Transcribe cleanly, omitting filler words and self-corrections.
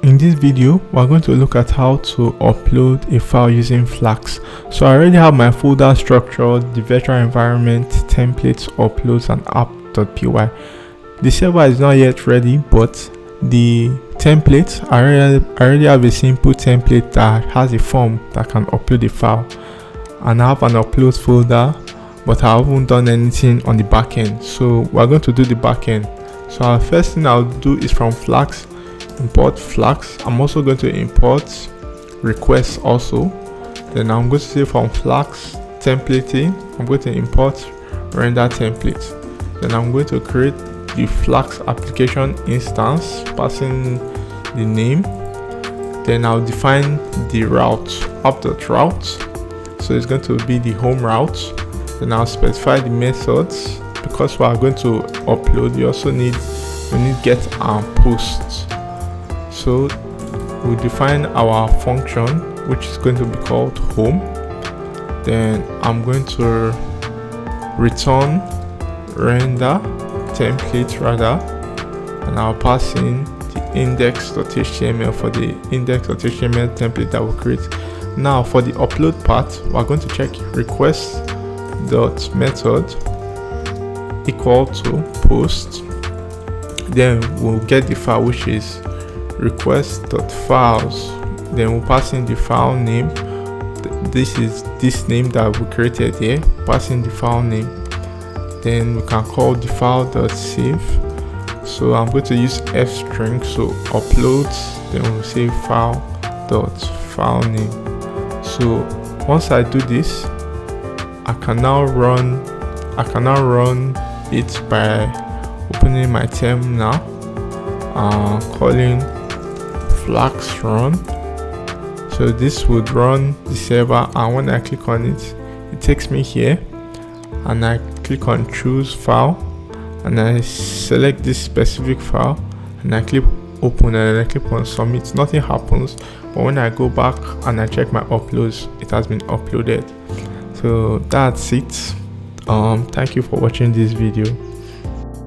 In this video, we're going to look at how to upload a file using Flask. So I already have my folder structure, the virtual environment, templates, uploads, and app.py. The server is not yet ready, but the template, I already have a simple template that has a form that can upload a file. And I have an upload folder, but I haven't done anything on the backend. So we're going to do the backend. So our first thing I'll do is from Flask, import Flask. I'm also going to import requests also. Then I'm going to say from Flask templating, I'm going to import render template. Then I'm going to create the Flask application instance, passing the name. Then I'll define the route, app.route. So it's going to be the home route. Then I'll specify the methods. Because we are going to upload, we need get and post. So we'll define our function, which is going to be called home. Then I'm going to return render template and I'll pass in the index.html for the index.html template that we'll create. Now for the upload part, we're going to check request.method equal to post. Then we'll get the file, which is request.files. Then we'll pass in the file name. This is this name that we created here. Pass in the file name. Then we can call the file.save. So I'm going to use f string. So uploads. Then we'll say file.file name. So once I do this, I can now run it by opening my terminal, calling Flask run. So this would run the server, and when I click on it, it takes me here, and I click on choose file, and I select this specific file, and I click open, and I click on submit. Nothing happens, but when I go back and I check my uploads, it has been uploaded. So that's it. Thank you for watching this video.